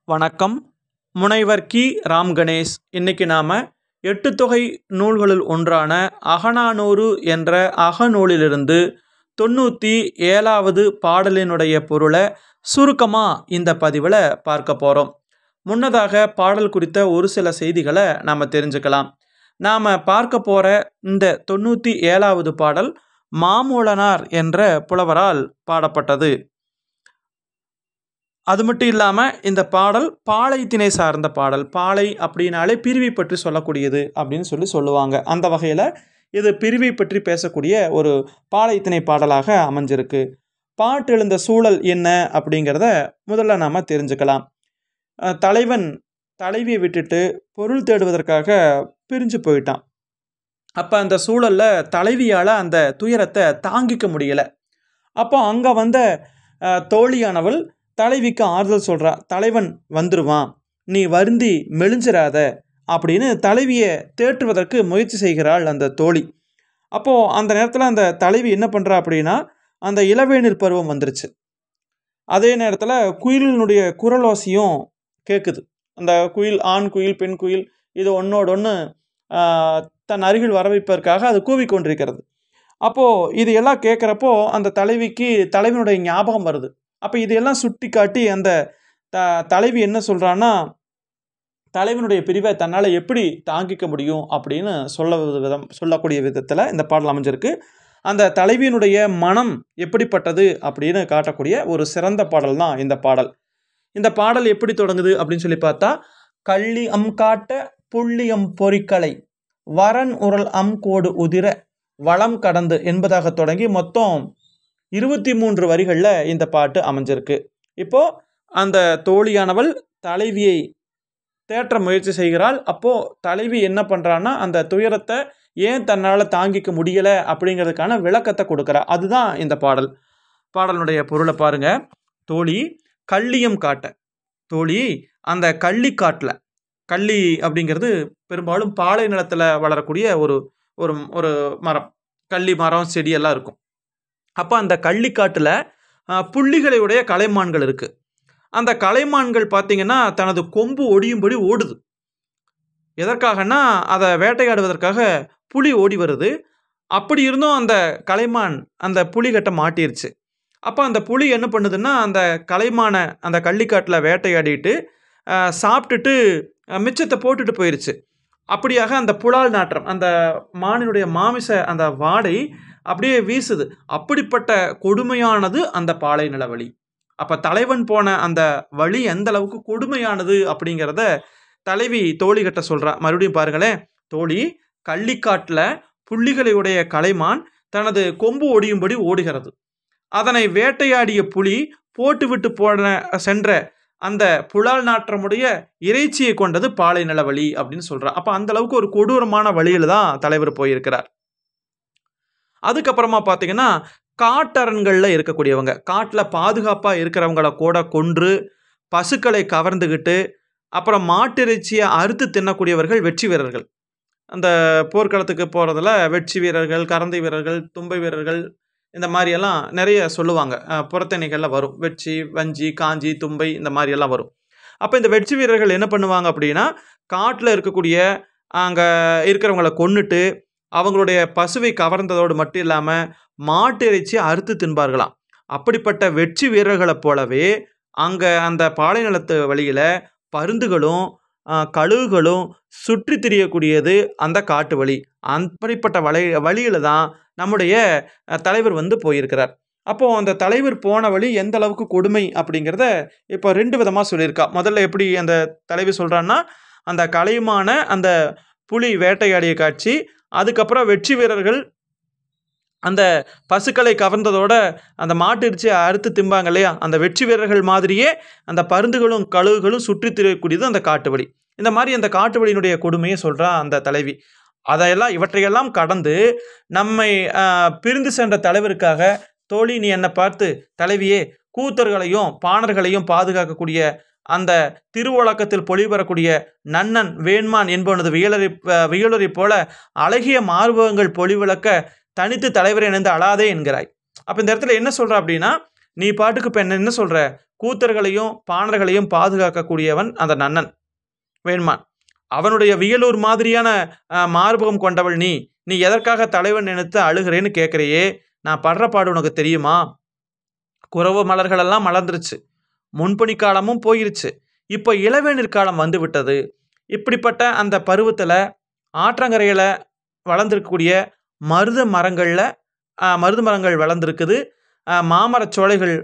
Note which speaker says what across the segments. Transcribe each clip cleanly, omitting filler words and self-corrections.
Speaker 1: வணக்கம். முனைவர் கி. ராம் கணேஷ். இன்னைக்கு நாம் எட்டுத்தொகை நூல்களுள் ஒன்றான அகநானூறு என்ற அகநூலிலிருந்து 97வது பாடலினுடைய பொருளை சுருக்கமாக இந்த பதிவில் பார்க்க போகிறோம். முன்னதாக பாடல் குறித்த ஒரு சில செய்திகளை நாம் தெரிஞ்சுக்கலாம். நாம் பார்க்க போகிற இந்த 97வது பாடல் மாமூலனார் என்ற புலவரால் பாடப்பட்டது. அது மட்டும் இல்லாமல் இந்த பாடல் பாளையத்தினை சார்ந்த பாடல். பாளை அப்படின்னாலே பிரிவை பற்றி சொல்லக்கூடியது அப்படின்னு சொல்லுவாங்க. அந்த வகையில் இது பிரிவை பற்றி பேசக்கூடிய ஒரு பாளையத்திணை பாடலாக அமைஞ்சிருக்கு. பாட்டு எழுந்த சூழல் என்ன அப்படிங்கிறத முதல்ல நாம் தெரிஞ்சுக்கலாம். தலைவன் தலைவியை விட்டுட்டு பொருள் தேடுவதற்காக பிரிஞ்சு போயிட்டான். அப்போ அந்த சூழலில் தலைவியால் அந்த துயரத்தை தாங்கிக்க முடியலை. அப்போ அங்கே வந்த தோழியானவள் தலைவிக்கு ஆறுதல் சொல்கிறா. தலைவன் வந்துடுவான், நீ வருந்தி மெலிஞ்சிராத அப்படின்னு தலைவியை தேற்றுவதற்கு முயற்சி செய்கிறாள் அந்த தோழி. அப்போது அந்த நேரத்தில் அந்த தலைவி என்ன பண்ணுறா அப்படின்னா, அந்த இளவேநீர் பருவம் வந்துருச்சு. அதே நேரத்தில் குயிலினுடைய குரலோசையும் கேட்குது. அந்த குயில், ஆண் குயில் பெண் குயில், இது ஒன்றோடு ஒன்று தன் அருகில் வர வைப்பதற்காக அது கூவிக்கொண்டிருக்கிறது. அப்போது இது எல்லாம் கேட்குறப்போ அந்த தலைவிக்கு தலைவனுடைய ஞாபகம் வருது. அப்போ இதையெல்லாம் சுட்டி காட்டி அந்த தலைவி என்ன சொல்கிறான்னா, தலைவனுடைய பிரிவை தன்னால் எப்படி தாங்கிக்க முடியும் அப்படின்னு சொல்லக்கூடிய விதத்தில் இந்த பாடல் அமைஞ்சிருக்கு. அந்த தலைவியினுடைய மனம் எப்படிப்பட்டது அப்படின்னு காட்டக்கூடிய ஒரு சிறந்த பாடல் தான் இந்த பாடல். இந்த பாடல் எப்படி தொடங்குது அப்படின்னு சொல்லி பார்த்தா, கள்ளி அம் காட்ட புள்ளி அம் பொறிக்கலை வரன் உரல் அம் கோடு உதிர வளம் கடந்து என்பதாக தொடங்கி மொத்தம் 23 வரிகளில் இந்த பாட்டு அமைஞ்சிருக்கு. இப்போது அந்த தோழியானவள் தலைவியை தேற்ற முயற்சி செய்கிறாள். அப்போது தலைவி என்ன பண்ணுறான்னா, அந்த துயரத்தை ஏன் தன்னால் தாங்கிக்க முடியலை அப்படிங்கிறதுக்கான விளக்கத்தை கொடுக்குறா. அதுதான் இந்த பாடல். பாடலுடைய பொருளை பாருங்க. தோழி கள்ளியம் காட்ட, தோழி அந்த கள்ளிக்காட்டில், கள்ளி அப்படிங்கிறது பெரும்பாலும் பாலை நிலத்தில் வளரக்கூடிய ஒரு ஒரு மரம், கள்ளி மரம் செடியெல்லாம் இருக்கும். அப்போ அந்த கள்ளிக்காட்டில் புள்ளிகளுடைய கலைமான்கள் இருக்குது. அந்த கலைமான்கள் பார்த்திங்கன்னா தனது கொம்பு ஒடியும்படி ஓடுது. எதற்காகனா அதை வேட்டையாடுவதற்காக புலி ஓடி வருது. அப்படி இருந்தும் அந்த கலைமான் அந்த புலிகிட்ட மாட்டிருச்சு. அப்போ அந்த புலி என்ன பண்ணுதுன்னா, அந்த கலைமானை அந்த கள்ளிக்காட்டில் வேட்டையாடிட்டு சாப்பிட்டுட்டு மிச்சத்தை போட்டுட்டு போயிடுச்சு. அப்படியாக அந்த புலால் நாற்றம், அந்த மானினுடைய மாமிச அந்த வாடை அப்படியே வீசுது. அப்படிப்பட்ட கொடுமையானது அந்த பாலை நிலவழி. அப்போ தலைவன் போன அந்த வழி எந்த அளவுக்கு கொடுமையானது அப்படிங்கிறத தலைவி தோழிகிட்ட சொல்கிறா. மறுபடியும் பாருங்களேன். தோழி கள்ளிக்காட்டில் புள்ளிகளுடைய கலைமான் தனது கொம்பு ஒடியும்படி ஓடுகிறது. அதனை வேட்டையாடிய புலி போட்டுவிட்டு சென்ற அந்த புலால் நாற்றமுடைய இறைச்சியை கொண்டது பாலை நிலவழி அப்படின்னு சொல்கிறா. அப்போ அந்த அளவுக்கு ஒரு கொடூரமான வழியில் தான் தலைவர் போயிருக்கிறார். அதுக்கப்புறமா பார்த்தீங்கன்னா, காட்டரண்களில் இருக்கக்கூடியவங்க, காட்டில் பாதுகாப்பாக இருக்கிறவங்கள கூட கொன்று பசுக்களை கவர்ந்துக்கிட்டு அப்புறம் மாட்டிறைச்சியை அறுத்து தின்னக்கூடியவர்கள் வெற்றி வீரர்கள். அந்த போர்க்களத்துக்கு போகிறதுல வெற்றி வீரர்கள், கரந்தை வீரர்கள், தும்பை வீரர்கள், இந்த மாதிரியெல்லாம் நிறைய சொல்லுவாங்க. புறத்தணிகளில் வரும். வெற்றி, வஞ்சி, காஞ்சி, தும்பை, இந்த மாதிரியெல்லாம் வரும். அப்போ இந்த வெற்றி வீரர்கள் என்ன பண்ணுவாங்க அப்படின்னா, காட்டில் இருக்கக்கூடிய அங்கே இருக்கிறவங்கள கொன்னுட்டு அவங்களுடைய பசுவை கவர்ந்ததோடு மட்டும் இல்லாமல் மாட்டு இறைச்சியை அறுத்து தின்பார்களாம். அப்படிப்பட்ட வெற்றி வீரர்களைப் போலவே அங்கே அந்த பாலை நிலத்து வழியில் பருந்துகளும் கழுகுகளும் சுற்றி திரியக்கூடியது அந்த காட்டு வழி. அப்படிப்பட்ட வழியில் தான் நம்முடைய தலைவர் போயிருக்கிறார். அப்போது அந்த தலைவர் போன வழி எந்த அளவுக்கு கொடுமை அப்படிங்கிறத இப்போ 2 விதமாக சொல்லியிருக்கா. முதல்ல எப்படி அந்த தலைவி சொல்கிறான்னா, அந்த கலைமான அந்த புலி வேட்டையாடிய காட்சி, அதுக்கப்புறம் வெற்றி வீரர்கள் அந்த பசுக்களை கவர்ந்ததோட அந்த மாட்டு இறைச்சியை அறுத்து திம்பாங்க இல்லையா, அந்த வெற்றி வீரர்கள் மாதிரியே அந்த பருந்துகளும் கழுகுகளும் சுற்றி திரியக்கூடியது அந்த காட்டு வழி. இந்த மாதிரி அந்த காட்டு வழியினுடைய கொடுமையை சொல்கிறா அந்த தலைவி. இவற்றையெல்லாம் கடந்து நம்மை பிரிந்து சென்ற தலைவருக்காக, தோழி நீ என்னை பார்த்து தலைவியே கூத்தர்களையும் பாணர்களையும் பாதுகாக்கக்கூடிய அந்த திருவழக்கத்தில் பொலிபெறக்கூடிய நன்னன் வேண்மான் என்பவனது வியலுரை போல அழகிய மார்பகங்கள் பொலிவிளக்க தனித்து தலைவரை இணைந்து அழாதே என்கிறாய். அப்போ இந்த இடத்துல என்ன சொல்கிறா அப்படின்னா, நீ பாட்டுக்கு இப்போ என்ன சொல்கிற, கூத்தர்களையும் பாணர்களையும் பாதுகாக்கக்கூடியவன் அந்த நன்னன் வேண்மான். அவனுடைய வியலூர் மாதிரியான மார்பகம் கொண்டவள் நீ. நீ எதற்காக தலைவன் நினைத்து அழுகிறேன்னு கேட்குறியே, நான் படுற பாடு உனக்கு தெரியுமா? குறவு மலர்களெல்லாம் மலர்ந்துருச்சு, முன்பனி காலமும் போயிருச்சு, இப்போ இளவேநீர் காலம் வந்து விட்டது. இப்படிப்பட்ட அந்த பருவத்தில் ஆற்றங்கரையில் வளர்ந்துருக்கக்கூடிய மருத மரங்கள் வளர்ந்துருக்குது. மாமரச் சோலைகள்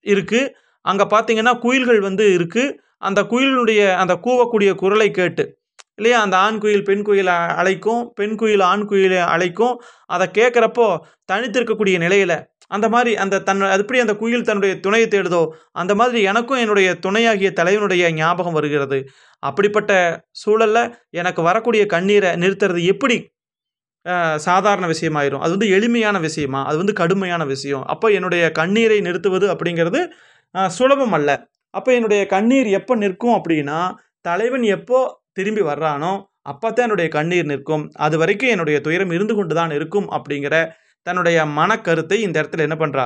Speaker 1: இருக்குது. அங்கே பார்த்தீங்கன்னா குயில்கள் வந்து இருக்குது. அந்த குயிலுடைய அந்த கூவக்கூடிய குரலை கேட்டு இல்லையா, அந்த ஆண் குயில் பெண் குயில் அழைக்கும், பெண் குயில் ஆண் குயிலை அழைக்கும். அதை கேட்குறப்போ தனித்திருக்கக்கூடிய நிலையில் அந்த மாதிரி அந்த எப்படி அந்த குயில் தன்னுடைய துணையை தேடுதோ அந்த மாதிரி எனக்கும் என்னுடைய துணையாகிய தலைவனுடைய ஞாபகம் வருகிறது. அப்படிப்பட்ட சூழலில் எனக்கு வரக்கூடிய கண்ணீரை நிறுத்துறது எப்படி சாதாரண விஷயமாயிரும்? அது வந்து எளிமையான விஷயமா? அது வந்து கடுமையான விஷயம். அப்போ என்னுடைய கண்ணீரை நிறுத்துவது அப்படிங்கிறது சுலபம் அல்ல. அப்போ என்னுடைய கண்ணீர் எப்போ நிற்கும் அப்படின்னா, தலைவன் எப்போ திரும்பி வர்றானோ அப்போ தான் என்னுடைய கண்ணீர் நிற்கும். அது வரைக்கும் என்னுடைய துயரம் இருந்து கொண்டு தான் இருக்கும் அப்படிங்கிற தன்னுடைய மனக்கருத்தை இந்த இடத்துல என்ன பண்ணுறா,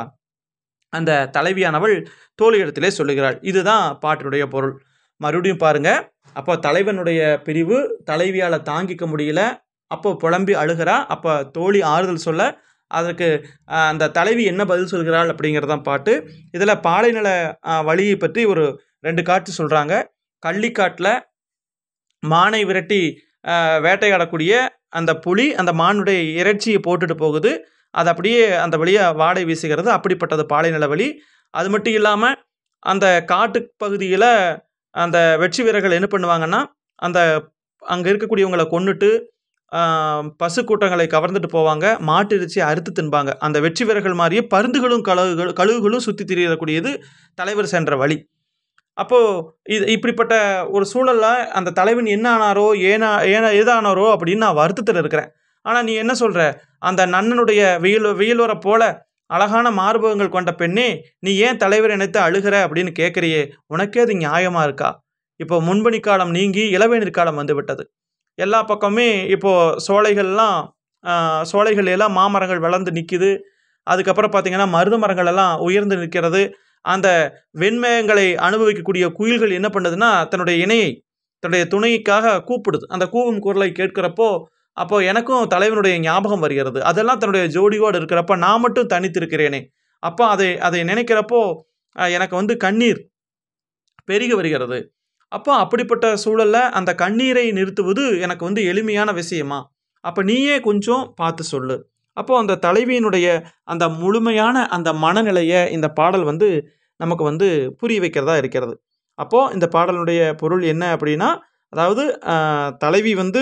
Speaker 1: அந்த தலைவியானவள் தோழியிடத்திலே சொல்லுகிறாள். இதுதான் பாட்டினுடைய பொருள். மறுபடியும் பாருங்க. அப்போ தலைவனுடைய பிரிவு தலைவியால் தாங்கிக்க முடியல, அப்போ புலம்பி அழுகிறா. அப்போ தோழி ஆறுதல் சொல்ல அதற்கு அந்த தலைவி என்ன பதில் சொல்கிறாள் அப்படிங்கிறதான் பாட்டு. இதில் பாலைநில வழியை பற்றி ஒரு 2 காட்சி சொல்கிறாங்க. கள்ளிக்காட்டில் மானை விரட்டி வேட்டையாடக்கூடிய அந்த புலி அந்த மானுடைய இறைச்சியை போட்டுட்டு போகுது. அது அப்படியே அந்த வழியாக வாடை வீசுகிறது. அப்படிப்பட்டது பாலைநில வழி. அது மட்டும் இல்லாமல் அந்த காட்டு பகுதியில் அந்த வெற்றி வீரர்கள் என்ன பண்ணுவாங்கன்னா, அந்த அங்கே இருக்கக்கூடியவங்களை கொன்னுட்டு பசு கூட்டங்களை கவர்ந்துட்டு போவாங்க. மாட்டு இறைச்சியை அறுத்து தின்பாங்க. அந்த வெற்றி வீரர்கள் மாதிரியே பருந்துகளும் கழுகுகளும் சுற்றி திரியக்கூடியது தலைவர் சென்ற வழி. அப்போது இப்படிப்பட்ட ஒரு சூழலில் அந்த தலைவன் என்ன ஆனாரோ ஏதானாரோ அப்படின்னு நான் வருத்தத்தில் இருக்கிறேன். ஆனால் நீ என்ன சொல்கிற, அந்த நன்னனுடைய வெயிலோரை போல அழகான மார்பகங்கள் கொண்ட பெண்ணே, நீ ஏன் தலைவர் நினைத்து அழுகிற அப்படின்னு கேட்குறியே, உனக்கே அது நியாயமாக இருக்கா? இப்போ முன்பனி காலம் நீங்கி இளவேநீர் காலம் வந்து விட்டது. எல்லா பக்கமே இப்போது சோலைகள் எல்லாம் மாமரங்கள் வளர்ந்து நிற்கிது. அதுக்கப்புறம் பார்த்திங்கன்னா மருத மரங்கள் எல்லாம் உயர்ந்து நிற்கிறது. அந்த வெண்மேகங்களை அனுபவிக்கக்கூடிய குயில்கள் என்ன பண்ணுதுன்னா, தன்னுடைய துணைக்காக கூப்பிடுது. அந்த கூவும் குரலை கேட்கிறப்போ அப்போது எனக்கும் தலைவனுடைய ஞாபகம் வருகிறது. அதெல்லாம் தன்னுடைய ஜோடியோடு இருக்கிறப்ப நான் மட்டும் தனித்திருக்கிறேனே. அப்போ அதை நினைக்கிறப்போ எனக்கு வந்து கண்ணீர் பெருகி வருகிறது. அப்போ அப்படிப்பட்ட சூழலில் அந்த கண்ணீரை நிறுத்துவது எனக்கு வந்து எளிமையான விஷயமா? அப்போ நீயே கொஞ்சம் பார்த்து சொல்லு. அப்போது அந்த தலைவியினுடைய அந்த முழுமையான அந்த மனநிலையை இந்த பாடல் வந்து நமக்கு வந்து புரிய வைக்கிறதா இருக்கிறது. அப்போது இந்த பாடலுடைய பொருள் என்ன அப்படின்னா, அதாவது தலைவி வந்து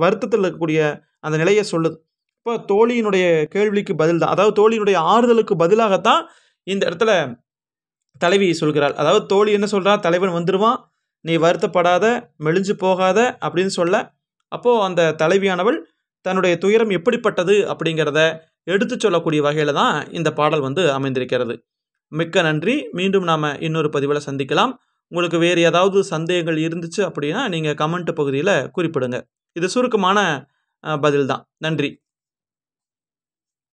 Speaker 1: வருத்தத்தில் இருக்கக்கூடிய அந்த நிலையை சொல்லுது. இப்போ தோழியினுடைய கேள்விக்கு பதில் தான், அதாவது தோழியினுடைய ஆறுதலுக்கு பதிலாகத்தான் இந்த இடத்துல தலைவி சொல்கிறாள். அதாவது தோழி என்ன சொல்கிறா, தலைவன் வந்துடுவான், நீ வருத்தப்படாத, மெலிஞ்சு போகாத அப்படின்னு சொல்ல, அப்போது அந்த தலைவியானவள் தன்னுடைய துயரம் எப்படிப்பட்டது அப்படிங்கிறத எடுத்து சொல்லக்கூடிய வகையில் தான் இந்த பாடல் வந்து அமைந்திருக்கிறது. மிக்க நன்றி. மீண்டும் நாம் இன்னொரு பதிவில் சந்திக்கலாம். உங்களுக்கு வேறு ஏதாவது சந்தேகங்கள் இருந்துச்சு அப்படின்னா நீங்கள் கமெண்ட் பகுதியில் குறிப்பிடுங்க. இது சுருக்கமான பதில் தான். நன்றி.